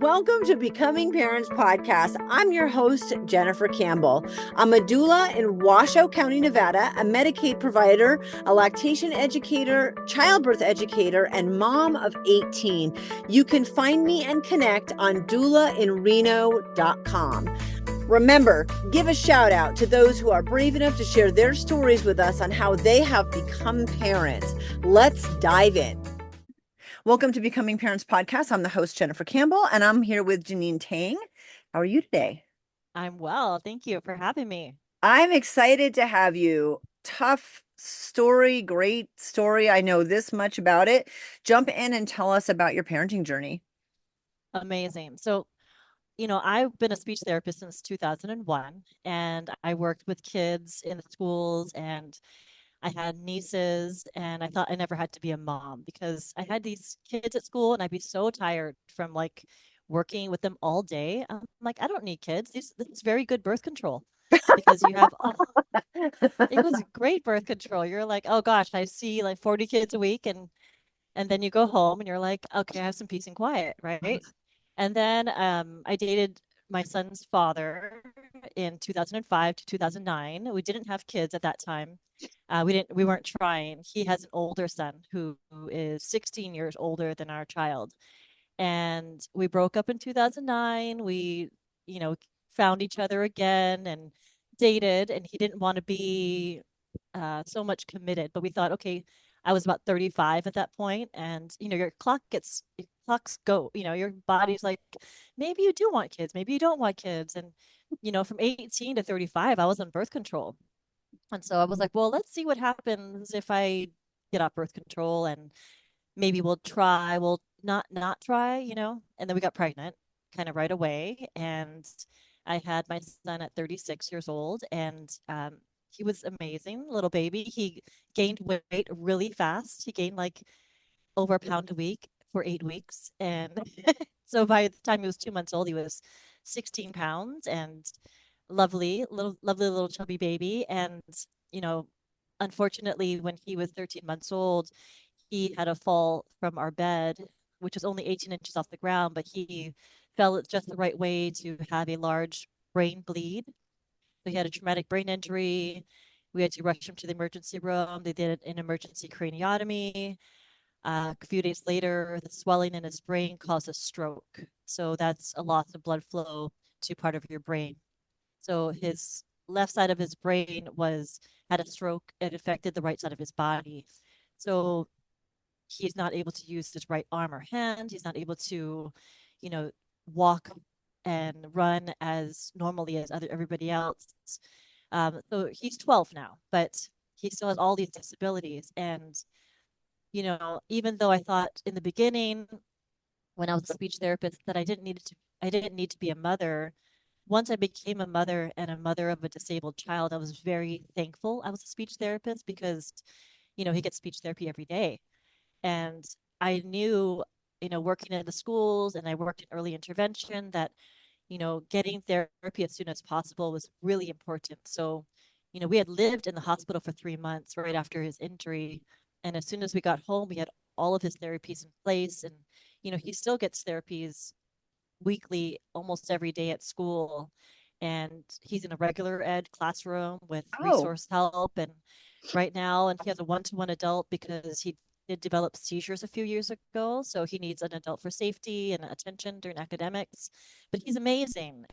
Welcome to Becoming Parents Podcast. I'm your host, Jennifer Campbell. I'm a doula in Washoe County, Nevada, a Medicaid provider, a lactation educator, childbirth educator, and mom of 18. You can find me and connect on doulainreno.com. Remember, give a shout out to those who are brave enough to share their stories with us on how they have become parents. Let's dive in. Welcome to Becoming Parents Podcast. I'm the host, Jennifer Campbell, and I'm here with Jeaneen Tang. How are you today? I'm well. Thank you for having me. I'm excited to have you. Tough story, great story. I know this much about it. Jump in and tell us about your parenting journey. Amazing. So, I've been a speech therapist since 2001, and I worked with kids in the schools, and I had nieces, and I thought I never had to be a mom because I had these kids at school, and I'd be so tired from like working with them all day. I'm like, I don't need kids. This is very good birth control because you have, oh, it was great birth control. You're like, oh gosh, I see like 40 kids a week, and then you go home and you're like, okay, I have some peace and quiet, right? And then I dated my son's father in 2005 to 2009. We didn't have kids at that time. We weren't trying. He has an older son who is 16 years older than our child. And we broke up in 2009. We, you know, found each other again and dated, and he didn't want to be so much committed. But we thought, okay, I was about 35 at that point, and your clocks go. Your body's like, maybe you do want kids, maybe you don't want kids, and from 18 to 35, I was on birth control, and so I was like, well, let's see what happens if I get off birth control, and maybe we'll try. We'll not try, and then we got pregnant kind of right away, and I had my son at 36 years old, and he was amazing, little baby. He gained weight really fast. He gained like over a pound a week for 8 weeks. And so by the time he was 2 months old, he was 16 pounds and lovely little chubby baby. And, you know, unfortunately, when he was 13 months old, he had a fall from our bed, which was only 18 inches off the ground, but he fell at just the right way to have a large brain bleed. So he had a traumatic brain injury. We had to rush him to the emergency room. They did an emergency craniotomy. A few days later, the swelling in his brain caused a stroke. So that's a loss of blood flow to part of your brain. So his left side of his brain was had a stroke. It affected the right side of his body. So he's not able to use his right arm or hand. He's not able to, you know, walk and run as normally as everybody else. So he's 12 now, but he still has all these disabilities. And, even though I thought in the beginning when I was a speech therapist that I didn't need to be a mother. Once I became a mother and a mother of a disabled child, I was very thankful I was a speech therapist because, he gets speech therapy every day. And I knew, working in the schools and I worked in early intervention that, getting therapy as soon as possible was really important. So, we had lived in the hospital for 3 months right after his injury. And as soon as we got home, we had all of his therapies in place. And, he still gets therapies weekly, almost every day at school. And he's in a regular ed classroom with Oh, resource help. And right now, and he has a one-to-one adult because he did develop seizures a few years ago. So he needs an adult for safety and attention during academics. But he's amazing.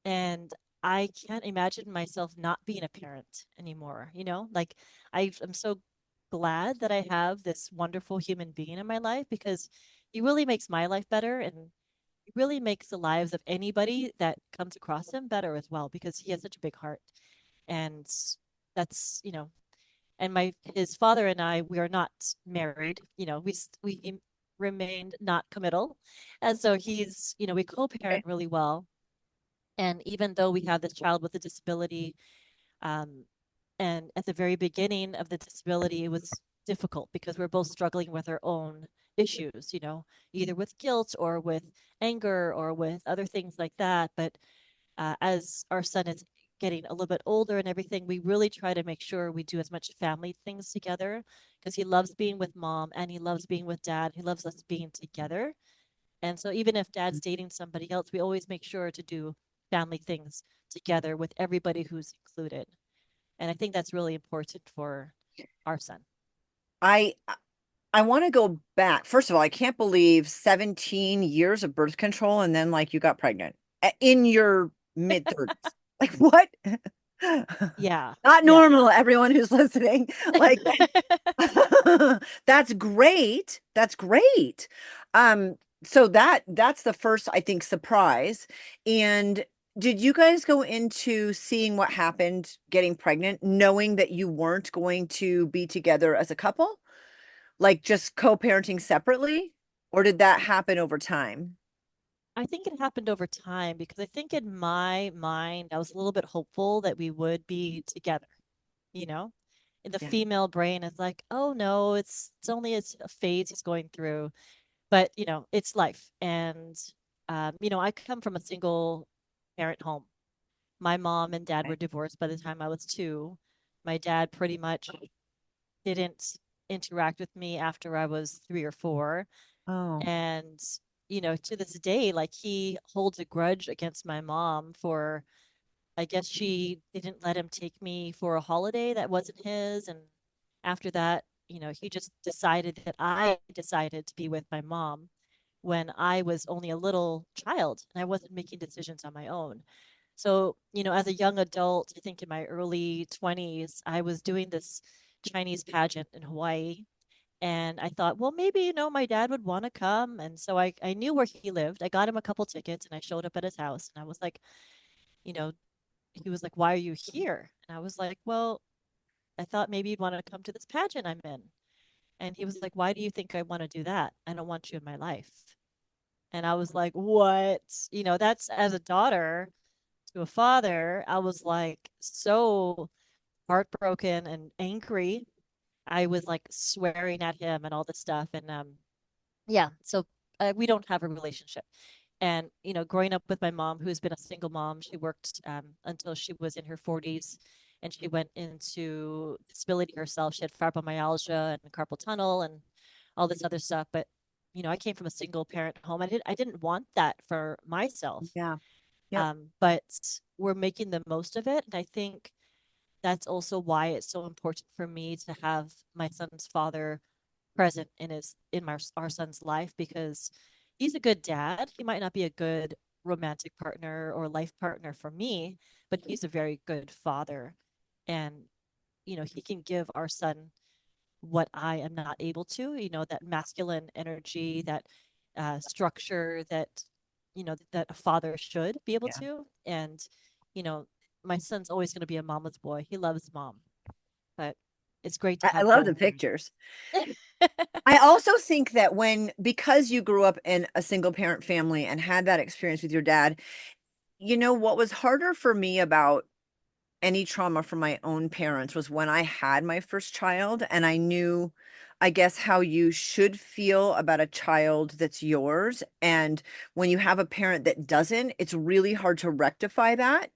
And I can't imagine myself not being a parent anymore, Like I'm so glad that I have this wonderful human being in my life because he really makes my life better and he really makes the lives of anybody that comes across him better as well because he has such a big heart. And that's, and my his father and I, we are not married. We remained not committal, and so we okay. co-parent really well. And even though we have this child with a disability, um, and at the very beginning of the disability, it was difficult because we're both struggling with our own issues, either with guilt or with anger or with other things like that. But as our son is getting a little bit older and everything, we really try to make sure we do as much family things together because he loves being with mom and he loves being with dad. He loves us being together. And so even if dad's dating somebody else, we always make sure to do family things together with everybody who's included. And I think that's really important for our son. I I want to go back. First of all, I can't believe 17 years of birth control and then like you got pregnant in your mid 30s. Like what? Yeah. Not Yeah. normal, everyone who's listening. Like that's great. That's great. So that's the first, I think, surprise. And did you guys go into seeing what happened getting pregnant, knowing that you weren't going to be together as a couple? Like just co-parenting separately? Or did that happen over time? I think it happened over time because I think in my mind, I was a little bit hopeful that we would be together, you know? In the Yeah. female brain, it's like, oh no, it's only a phase he's going through. But, it's life. And I come from a single parent home. My mom and dad were Okay. divorced by the time I was 2. My dad pretty much didn't interact with me after I was 3 or 4. Oh, And, to this day, like he holds a grudge against my mom for, I guess she didn't let him take me for a holiday that wasn't his. And after that, he just decided that I decided to be with my mom when I was only a little child and I wasn't making decisions on my own. So, as a young adult, I think in my early 20s, I was doing this Chinese pageant in Hawaii. And I thought, well, maybe, my dad would want to come. And so I knew where he lived. I got him a couple tickets and I showed up at his house. And I was like, you know, he was like, why are you here? And I was like, well, I thought maybe you'd want to come to this pageant I'm in. And he was like, why do you think I want to do that? I don't want you in my life. And I was like, what? That's as a daughter to a father, I was like so heartbroken and angry. I was like swearing at him and all this stuff. And yeah, so we don't have a relationship. And, growing up with my mom, who's been a single mom, she worked until she was in her 40s and she went into disability herself. She had fibromyalgia and carpal tunnel and all this other stuff. But, I came from a single parent home. I didn't want that for myself. yeah. Yep. But we're making the most of it. And I think that's also why it's so important for me to have my son's father present in our son's life because he's a good dad. He might not be a good romantic partner or life partner for me, but he's a very good father. And, he can give our son what I am not able to, that masculine energy, that structure that, that a father should be able Yeah. to. And, you know, my son's always going to be a mama's boy. He loves mom, but it's great to I have love the both. pictures. I also think that because you grew up in a single parent family and had that experience with your dad, what was harder for me about any trauma from my own parents was when I had my first child and I knew, I guess, how you should feel about a child that's yours. And when you have a parent that doesn't, it's really hard to rectify that.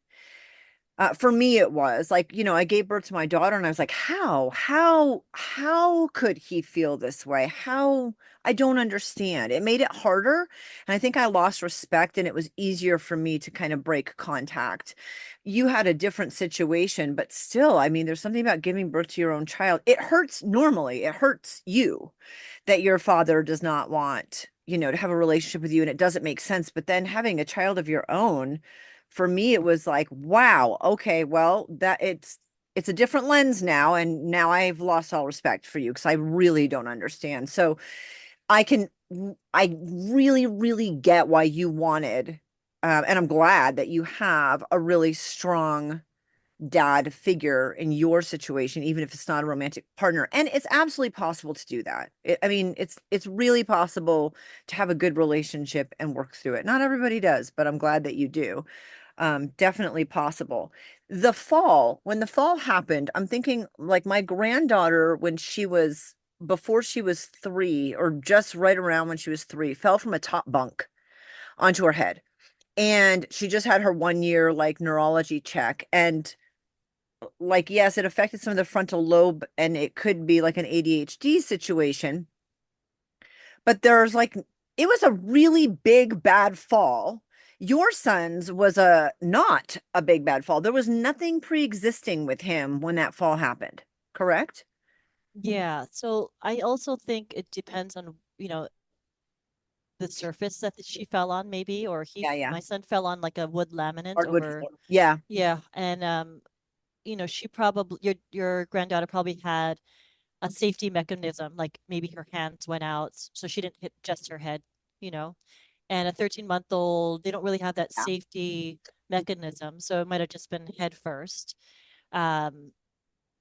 For me, it was like, I gave birth to my daughter and I was like, how could he feel this way? I don't understand. It made it harder. And I think I lost respect and it was easier for me to kind of break contact. You had a different situation, but still, I mean, there's something about giving birth to your own child. It hurts normally. It hurts you that your father does not want, to have a relationship with you and it doesn't make sense. But then having a child of your own, for me, it was like, wow, okay, well, it's a different lens now, and now I've lost all respect for you because I really don't understand. So I can, I really, really get why you wanted, and I'm glad that you have a really strong dad figure in your situation, even if it's not a romantic partner. And it's absolutely possible to do that. I mean, it's really possible to have a good relationship and work through it. Not everybody does, but I'm glad that you do. Definitely possible. When the fall happened, I'm thinking like my granddaughter, before she was 3, or just right around when she was 3, fell from a top bunk onto her head. And she just had her 1 year like neurology check. And like, yes, it affected some of the frontal lobe and it could be like an ADHD situation. But there's like it was a really big bad fall. Your son's was a not a big bad fall. There was nothing pre-existing with him when that fall happened, correct? Yeah. So I also think it depends on, the surface that she fell on, maybe, or Yeah, yeah. my son fell on like a wood laminate Hardwood over, floor. Yeah, yeah. And, she probably, your granddaughter probably had a safety mechanism, like maybe her hands went out, so she didn't hit just her head, you know. And a 13-month-old, they don't really have that yeah. safety mechanism, so it might have just been head first. Um,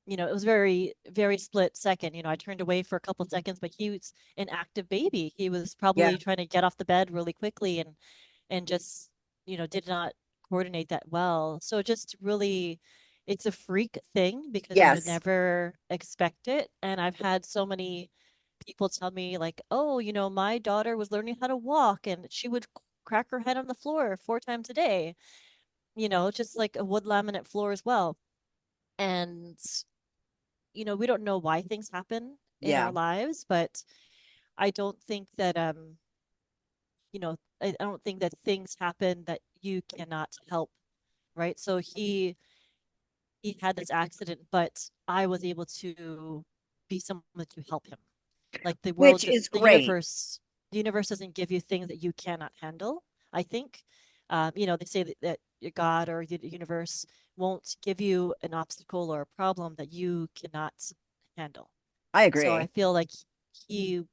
it was very, very split second. I turned away for a couple of seconds, but he was an active baby. He was Yeah. probably trying to get off the bed really quickly and just, did not coordinate that well. So just really, it's a freak thing because you would Yes. never expect it. And I've had so many people tell me like, oh, my daughter was learning how to walk and she would crack her head on the floor 4 times a day, just like a wood laminate floor as well. And we don't know why things happen in Yeah, our lives, but I don't think that I don't think that things happen that you cannot help, right? So he had this accident, but I was able to be someone to help him. Like which is great. the universe doesn't give you things that you cannot handle. I think, they say that your God or the universe won't give you an obstacle or a problem that you cannot handle. I So I agree. feel like he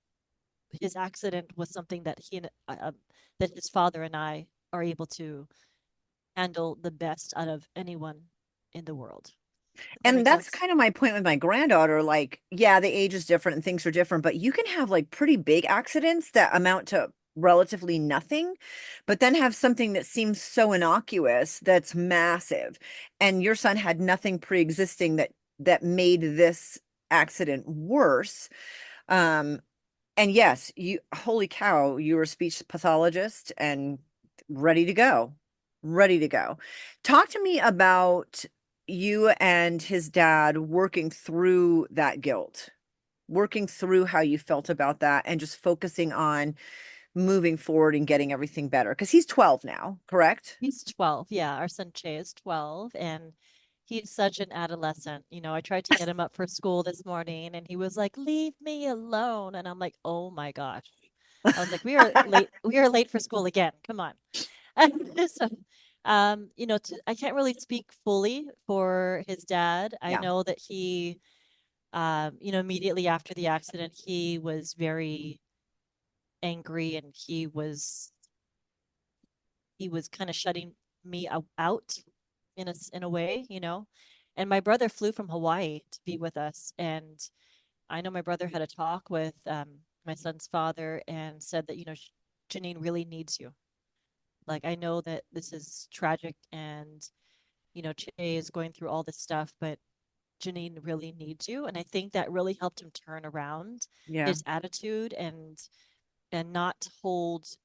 his accident was something that that his father and I are able to handle the best out of anyone in the world. Does that And make that's sense? kind of my point with my granddaughter. Like, yeah, the age is different and things are different, but you can have like pretty big accidents that amount to relatively nothing, but then have something that seems so innocuous that's massive. And your son had nothing pre-existing that made this accident worse. Um, and yes, you holy cow, you were a speech pathologist and ready to go. Ready to go. Talk to me about you and his dad working through that guilt, working through how you felt about that, and just focusing on moving forward and getting everything better. Because he's 12 now, correct? He's 12. Yeah, our son Che is 12 and he's such an adolescent. I tried to get him up for school this morning and he was like, "Leave me alone." And I'm like, "Oh my gosh." I was like, "We are late. We are late for school again. Come on." So, I can't really speak fully for his dad. I Yeah, know that immediately after the accident, he was very angry and he was kind of shutting me out in a way, And my brother flew from Hawaii to be with us, and I know my brother had a talk with my son's father and said that Jeaneen really needs you. Like I know that this is tragic, and Che is going through all this stuff, but Jeaneen really needs you, and I think that really helped him turn around yeah. his attitude and not hold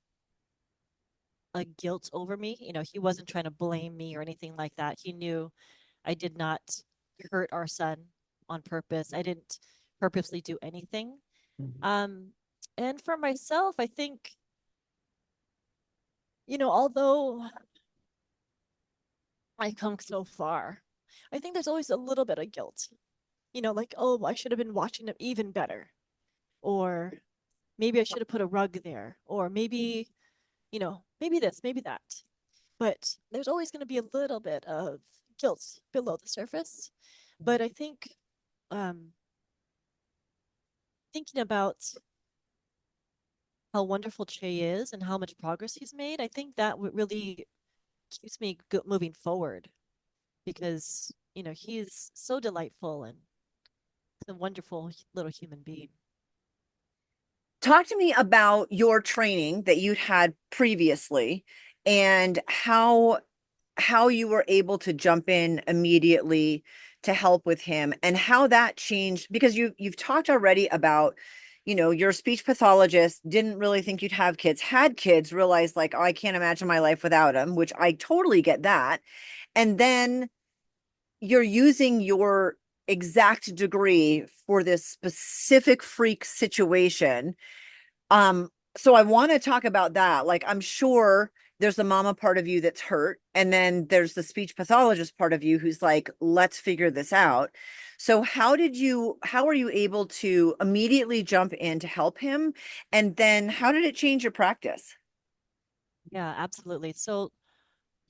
a guilt over me. He wasn't trying to blame me or anything like that. He knew I did not hurt our son on purpose. I didn't purposely do anything. Mhm. Um, and for myself, I think, although I come so far, I think there's always a little bit of guilt. Like, oh, I should have been watching him even better. Or maybe I should have put a rug there. Or maybe this, maybe that. But there's always going to be a little bit of guilt below the surface. But I think um, thinking about how wonderful Che is and how much progress he's made, I think that really keeps me moving forward because, he's so delightful and a wonderful little human being. Talk to me about your training that you'd had previously and how you were able to jump in immediately to help with him and how that changed because you've talked already about you're a speech pathologist, didn't really think you'd have kids, had kids, realized like, oh, I can't imagine my life without him, which I totally get that. And then you're using your exact degree for this specific freak situation. So I want to talk about that. Like, I'm sure there's the mama part of you that's hurt, and then there's the speech pathologist part of you who's like, let's figure this out. So how are you able to immediately jump in to help him? And then how did it change your practice? Yeah, absolutely. So,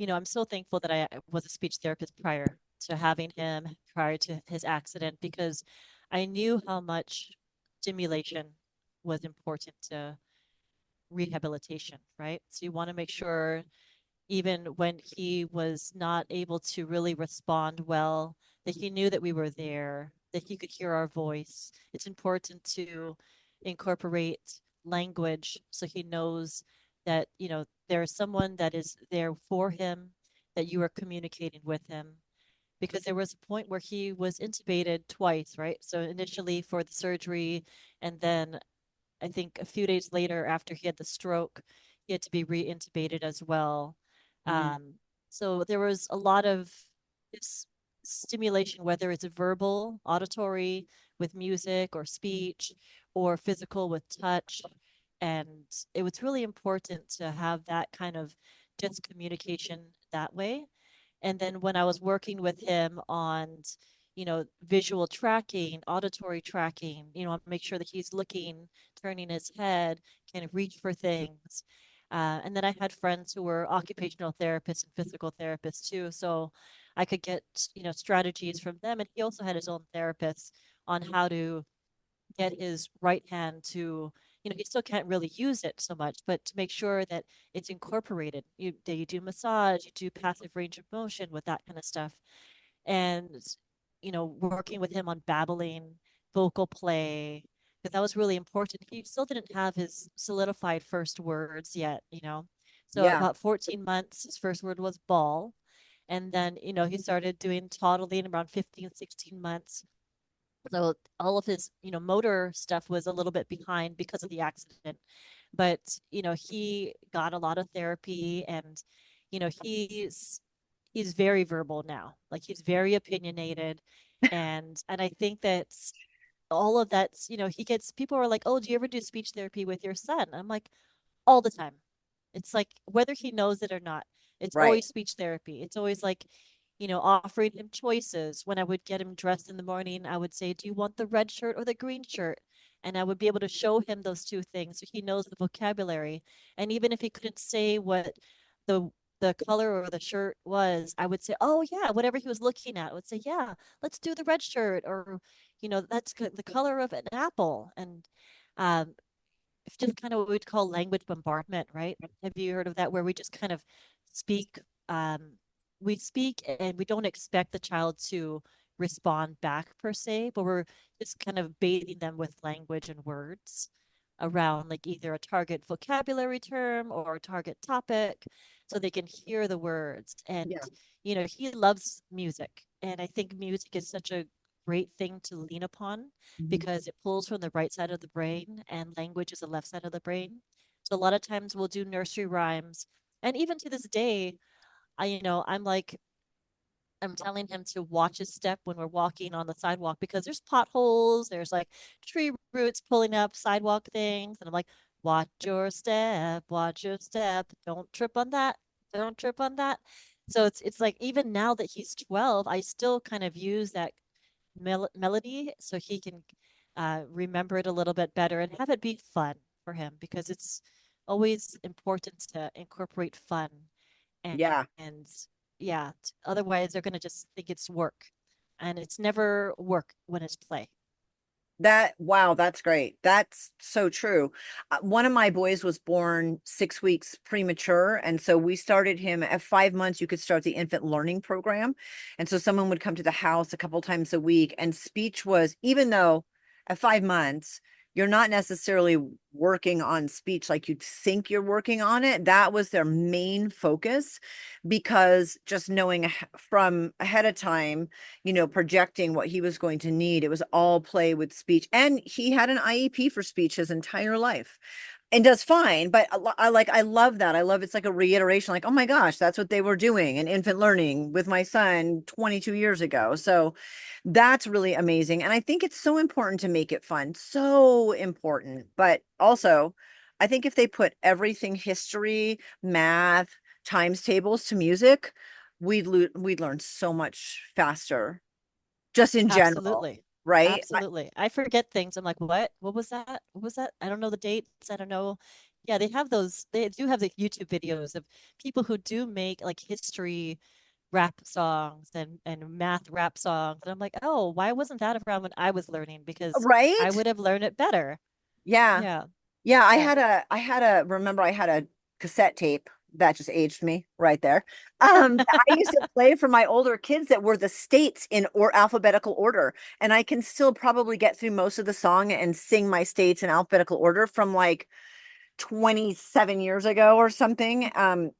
I'm so thankful that I was a speech therapist prior to having him, prior to his accident, because I knew how much stimulation was important to rehabilitation, right? So you want to make sure, even when he was not able to really respond well, that he knew that we were there, that he could hear our voice. It's important to incorporate language so he knows that, there's someone that is there for him, that you are communicating with him. Because there was a point where he was intubated twice, right? So initially for the surgery, and then I think a few days later, after he had the stroke, he had to be reintubated as well. Mm. Um, so there was a lot of this stimulation, whether it's verbal, auditory with music or speech, or physical with touch. And it was really important to have that kind of just communication that way. And then when I was working with him on, visual tracking, auditory tracking, make sure that he's looking, turning his head, can reach for things. And then I had friends who were occupational therapists and physical therapists too. So I could get, strategies from them. And he also had his own therapists on how to get his right hand to, he still can't really use it so much, but to make sure that it's incorporated. You do massage, you do passive range of motion with that kind of stuff. And, working with him on babbling, vocal play, because that was really important. He still didn't have his solidified first words yet, So Yeah. about 14 months, his first word was ball. And then, he started doing toddling around 15, 16 months. So all of his, motor stuff was a little bit behind because of the accident. But, he got a lot of therapy, and, he's very verbal now. Like, he's very opinionated. And I think that all of that's, he gets, people are like, "Oh, do you ever do speech therapy with your son?" I'm like, all the time. It's like, whether he knows it or not, it's Right. always speech therapy. It's always like, offering him choices. When I would get him dressed in the morning, I would say, "Do you want the red shirt or the green shirt?" And I would be able to show him those two things so he knows the vocabulary. And even if he couldn't say what the the color or the shirt was, I would say, "Oh yeah," whatever he was looking at, I would say, "Yeah, let's do the red shirt," or, "That's the color of an apple." And um, it's just kind of what we'd call language bombardment, right? Have you heard of that? Where we just kind of speak, um, we speak and we don't expect the child to respond back per se, but we're just kind of bathing them with language and words around, like, either a target vocabulary term or a target topic, so they can hear the words. And, Yeah. he loves music. And I think music is such a great thing to lean upon, Mhm. because it pulls from the right side of the brain and language is the left side of the brain. So a lot of times we'll do nursery rhymes. And even to this day, I'm like, I'm telling him to watch his step when we're walking on the sidewalk, because there's potholes, there's like tree roots pulling up sidewalk things. And I'm like, watch your step. Don't trip on that. Don't trip on that. So it's like, even now that he's 12, I still kind of use that melody so he can remember it a little bit better and have it be fun for him, because it's always important to incorporate fun. and, Yeah. and yeah, otherwise they're going to just think it's work, and it's never work when it's play. Wow, that's great. That's so true. One of my boys was born 6 weeks premature. And so we started him at 5 months. You could start the infant learning program. And so someone would come to the house a couple times a week. And speech was, even though at 5 months, you're not necessarily working on speech like you'd think you're working on it. That was their main focus, because just knowing from ahead of time, projecting what he was going to need. It was all play with speech. And he had an IEP for speech his entire life and does fine. But I love that. I love it's like a reiteration, like, oh my gosh, that's what they were doing in infant learning with my son 22 years ago. So that's really amazing. And I think it's so important to make it fun. So important. But also, I think if they put everything history, math, times tables to music, we'd learn so much faster, just in general, Absolutely. right? Absolutely. I forget things. I'm like, what? What was that? What was that? I don't know the dates. I don't know. Yeah, they have those. They do have the YouTube videos of people who do make like history rap songs and math rap songs. And I'm like, oh, why wasn't that around when I was learning? Because I Right? would have learned it better. Yeah. Yeah. Yeah, Yeah. remember I had a cassette tape that just aged me right there. I used to play for my older kids that were the states in or alphabetical order, and I can still probably get through most of the song and sing my states in alphabetical order from like 27 years ago or something.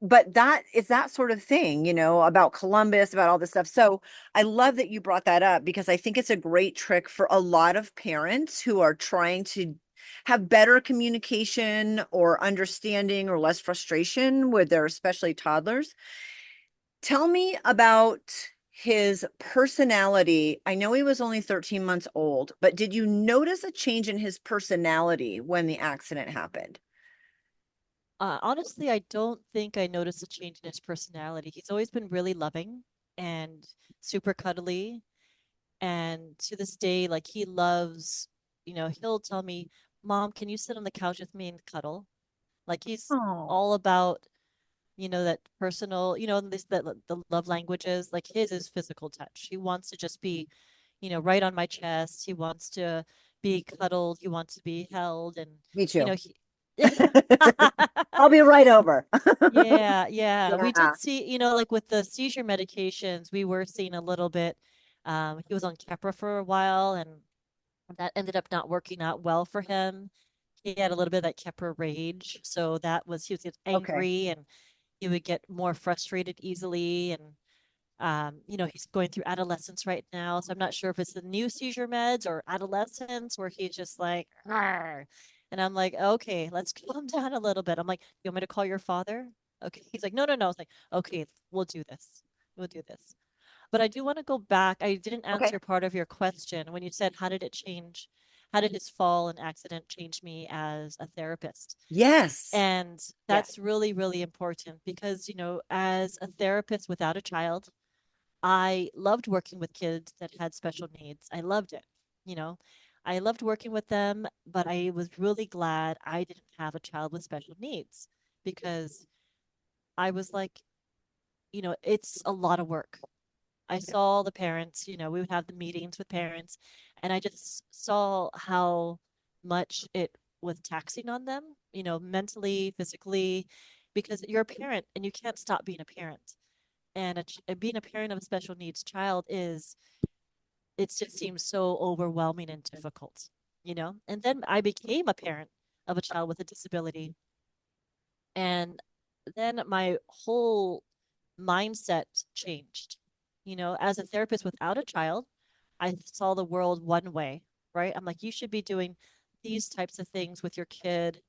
But that is that sort of thing, about Columbus, about all this stuff. So I love that you brought that up because I think it's a great trick for a lot of parents who are trying to have better communication or understanding or less frustration with their, especially toddlers. Tell me about his personality. I know he was only 13 months old, but did you notice a change in his personality when the accident happened? Honestly, I don't think I noticed a change in his personality. He's always been really loving and super cuddly. And to this day, like he loves, he'll tell me, Mom, can you sit on the couch with me and cuddle? Like he's Oh, all about, that personal, this that the love languages, like his is physical touch. He wants to just be, right on my chest. He wants to be cuddled. He wants to be held. And, me too. he I'll be right over. Yeah, yeah. We did Yeah. see, like with the seizure medications, we were seeing a little bit. He was on Keppra for a while, and that ended up not working out well for him. He had a little bit of that Keppra rage, so he was get Okay. angry and he would get more frustrated easily. And he's going through adolescence right now, so I'm not sure if it's the new seizure meds or adolescence where he's just like, "Arr." And I'm like, okay, let's calm down a little bit. I'm like, you want me to call your father? Okay. He's like, no, no, no. It's like, okay, we'll do this. We'll do this. But I do want to go back. I didn't Okay. answer part of your question when you said, how did his fall and accident change me as a therapist? Yes. And Yes. that's really, really important because, as a therapist without a child, I loved working with kids that had special needs. I loved it. You know, I loved working with them, but I was really glad I didn't have a child with special needs because I was like, it's a lot of work. I saw the parents, we would have the meetings with parents, and I just saw how much it was taxing on them, mentally, physically, because you're a parent and you can't stop being a parent. And being a parent of a special needs child it just seems so overwhelming and difficult, And then I became a parent of a child with a disability, and then my whole mindset changed. As a therapist without a child, I saw the world one way, right? I'm like, you should be doing these types of things with your kid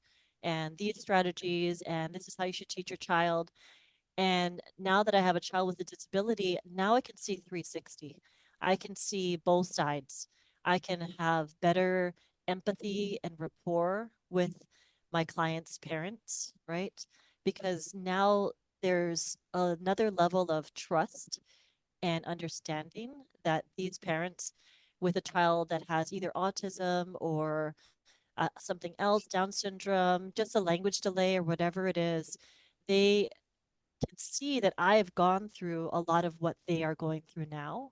and these strategies, and this is how you should teach your child. And now that I have a child with a disability, now I can see 360. I can see both sides. I can have better empathy and rapport with my clients' parents, right? Because now there's another level of trust and understanding that these parents with a child that has either autism or something else, Down syndrome, just a language delay or whatever it is, they can see that I've gone through a lot of what they are going through now.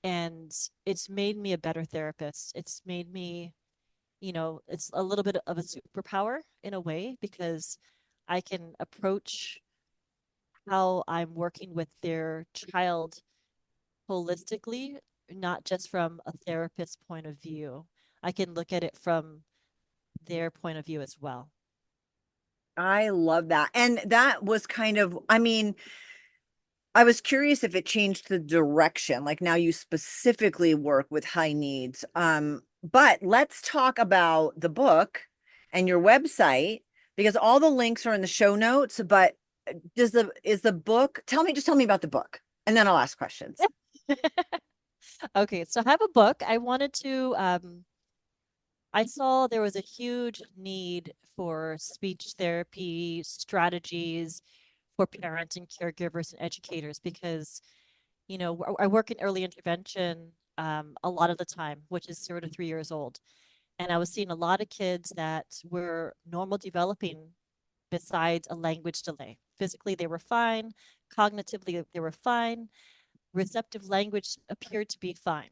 And it's made me a better therapist. It's made me, it's a little bit of a superpower in a way because I can approach how I'm working with their child holistically, not just from a therapist point of view. I can look at it from their point of view as well. I love that. And that was I mean, I was curious if it changed the direction. Like now you specifically work with high needs. But let's talk about the book and your website because all the links are in the show notes. But is the book, just tell me about the book and then I'll ask questions. Okay, so I have a book. I wanted to I saw there was a huge need for speech therapy strategies for parents and caregivers and educators because, I work in early intervention a lot of the time, which is 0 to 3 years old. And I was seeing a lot of kids that were normal developing besides a language delay. Physically, they were fine. Cognitively, they were fine. Receptive language appeared to be fine.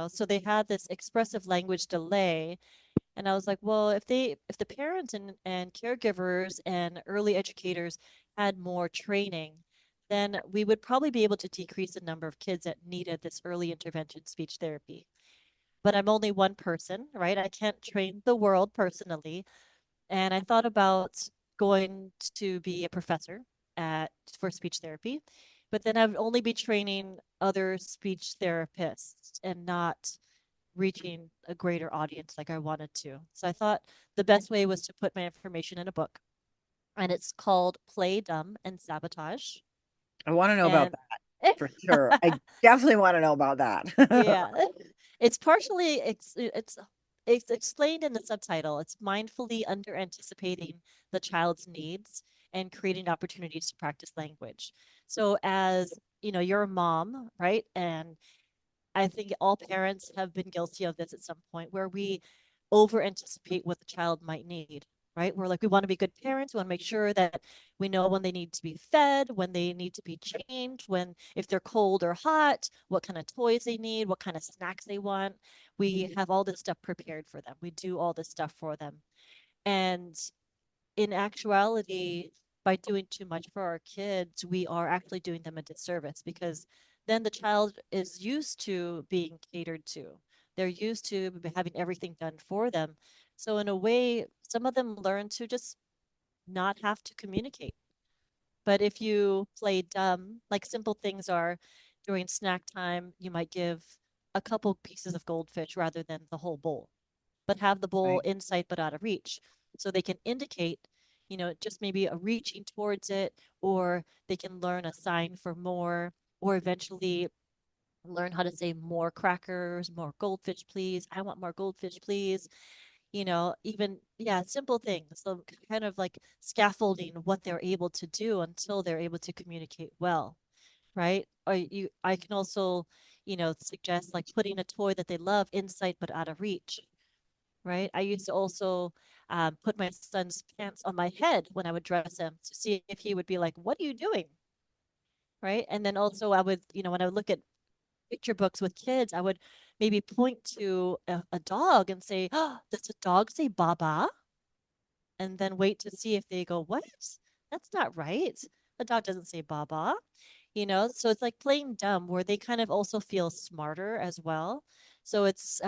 So they had this expressive language delay. And I was like, well, if the parents and caregivers and early educators had more training, then we would probably be able to decrease the number of kids that needed this early intervention speech therapy. But I'm only one person, right? I can't train the world personally. And I thought about going to be a professor at for speech therapy, but then I would only be training other speech therapists and not reaching a greater audience like I wanted to. So I thought the best way was to put my information in a book, and it's called Play Dumb and Sabotage. I want to know about And that for sure. I definitely want to know about that. yeah, it's partially it's explained in the subtitle. It's mindfully under anticipating the child's needs and creating opportunities to practice language. So as you're a mom, right? And I think all parents have been guilty of this at some point where we over anticipate what the child might need, right? We're like, we want to be good parents. We want to make sure that we know when they need to be fed, when they need to be changed, when if they're cold or hot, what kind of toys they need, what kind of snacks they want. We have all this stuff prepared for them. We do all this stuff for them. And in actuality, by doing too much for our kids, we are actually doing them a disservice because then the child is used to being catered to. They're used to having everything done for them. So, in a way, some of them learn to just not have to communicate. But if you play dumb, like simple things are during snack time, you might give a couple pieces of goldfish rather than the whole bowl, but have the bowl Right. in sight but out of reach. So they can indicate, just maybe a reaching towards it, or they can learn a sign for more, or eventually learn how to say more crackers, more goldfish, please. I want more goldfish, please. Even, yeah, simple things. So kind of like scaffolding what they're able to do until they're able to communicate well, right? I can also, suggest like putting a toy that they love in sight but out of reach, right? I used to also put my son's pants on my head when I would dress him to see if he would be like, "What are you doing?" Right? And then also I would, when I would look at picture books with kids, I would maybe point to a dog and say, "Oh, does a dog say Baba?" And then wait to see if they go, "What? That's not right. The dog doesn't say Baba." So it's like playing dumb where they kind of also feel smarter as well. So it's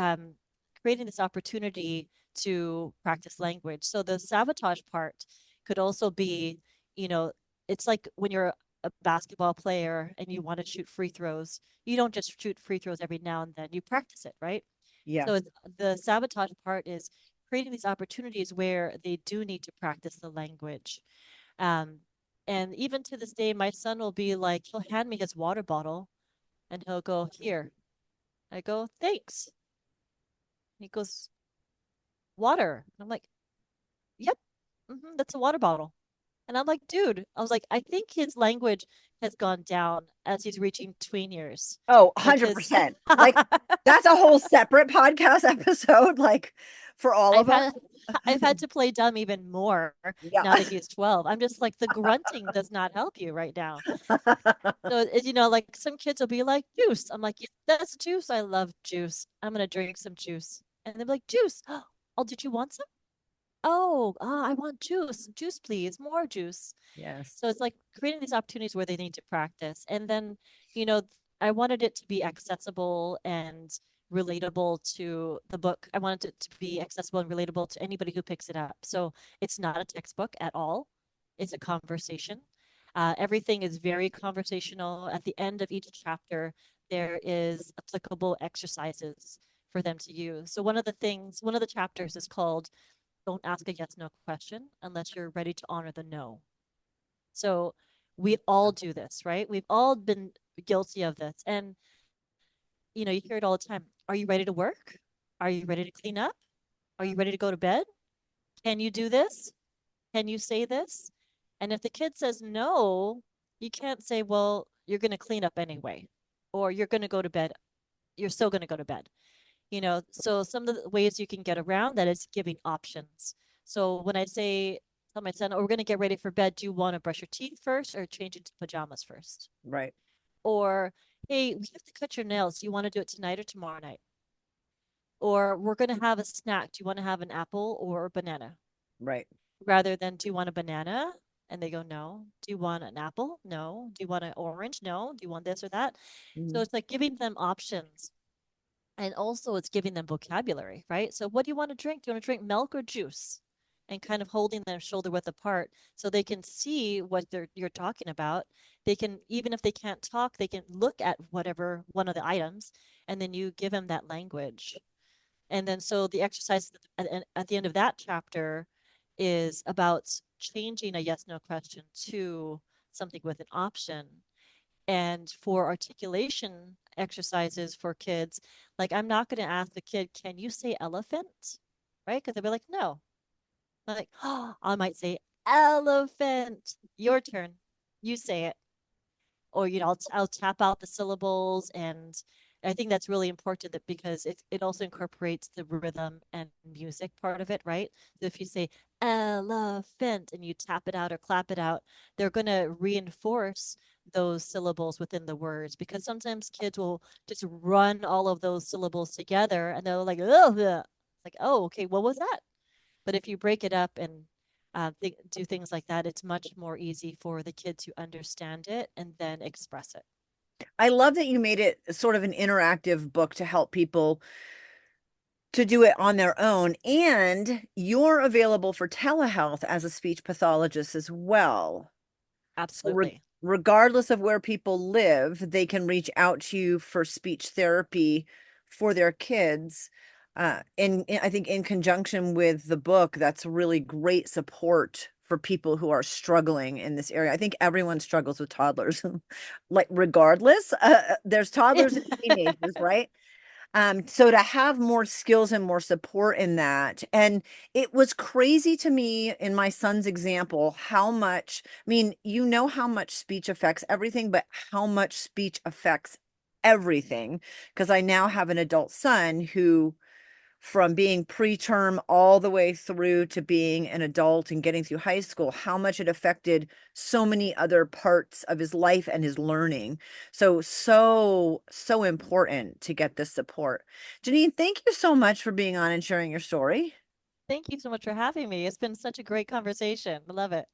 creating this opportunity to practice language. So the sabotage part could also be, you know it's like when you're a basketball player and you want to shoot free throws, you don't just shoot free throws every now and then, you practice it, right? So Yes. the sabotage part is creating these opportunities where they do need to practice the language. um, and even to this day, my son will be like, he'll hand me his water bottle and he'll go, "Here." I go, "Thanks." He goes, "Water." And I'm like, "Yep, that's a water bottle." And I'm like, "Dude," I was like, "I think his language has gone down as he's reaching tween years." Oh, Like his 100%. Like that's a whole separate podcast episode, like for all I've of us. had I've had to play dumb even more Yeah. now that he's 12. I'm just like, the grunting does not help you right now. So like some kids will be like, "Juice." I'm like, "Yeah, that's juice. I love juice. I'm gonna drink some juice." And they're like, "Juice." "Oh, did you want some?" "Oh, I want juice. Juice, please. More juice." Yes. So it's like creating these opportunities where they need to practice. And then, you know, I wanted it to be accessible and relatable to the book. I wanted it to be accessible and relatable to anybody who picks it up. So it's not a textbook at all. It's a conversation. Everything is very conversational. At the end of each chapter, there is applicable exercises for them to use. So one of the chapters is called "Don't Ask a Yes No Question Unless You're Ready to Honor the No." So we all do this, right? We've all been guilty of this. And you hear it all the time. Are you ready to work? Are you ready to clean up? Are you ready to go to bed? Can you do this? Can you say this? And if the kid says no, you can't say, well, you're going to clean up anyway, or you're going to go to bed. You're still going to go to bed. So some of the ways you can get around that is giving options. So when I say, tell my son, oh, we're going to get ready for bed, do you want to brush your teeth first or change into pajamas first? Right. Or, hey, we have to cut your nails. Do you want to do it tonight or tomorrow night? Or we're going to have a snack. Do you want to have an apple or a banana? Right. Rather than, do you want a banana? And they go, no. Do you want an apple? No. Do you want an orange? No. Do you want this or that? So Mhm. it's like giving them options. And also it's giving them vocabulary, right? So what do you want to drink? Do you want to drink milk or juice? And kind of holding them shoulder width apart so they can see what you're talking about. They can, even if they can't talk, they can look at whatever one of the items, and then you give them that language. And then so the exercise at the end of that chapter is about changing a yes no question to something with an option. And for articulation exercises for kids, like I'm not going to ask the kid, can you say elephant? Right? Because they'll be like, no. I'm like, oh, I might say elephant. Your turn. You say it. Or, I'll tap out the syllables. And I think that's really important that because it also incorporates the rhythm and music part of it, right? So if you say elephant and you tap it out or clap it out, they're going to reinforce those syllables within the words because sometimes kids will just run all of those syllables together and they're like, oh, like, oh, okay, what was that? But if you break it up and do things like that, it's much more easy for the kid to understand it and then express it. I love that you made it sort of an interactive book to help people to do it on their own. And you're available for telehealth as a speech pathologist as well. So Absolutely. regardless of where people live, they can reach out to you for speech therapy for their kids. I think in conjunction with the book, that's really great support for people who are struggling in this area. I think everyone struggles with toddlers, like regardless. There's toddlers and teenagers, right? So to have more skills and more support in that. And it was crazy to me in my son's example, how much, I mean, you know how much speech affects everything, but how much speech affects everything. Because I now have an adult son who from being preterm all the way through to being an adult and getting through high school, how much it affected so many other parts of his life and his learning. So important to get this support. Jeaneen, thank you so much for being on and sharing your story. Thank you so much for having me. It's been such a great conversation. I love it.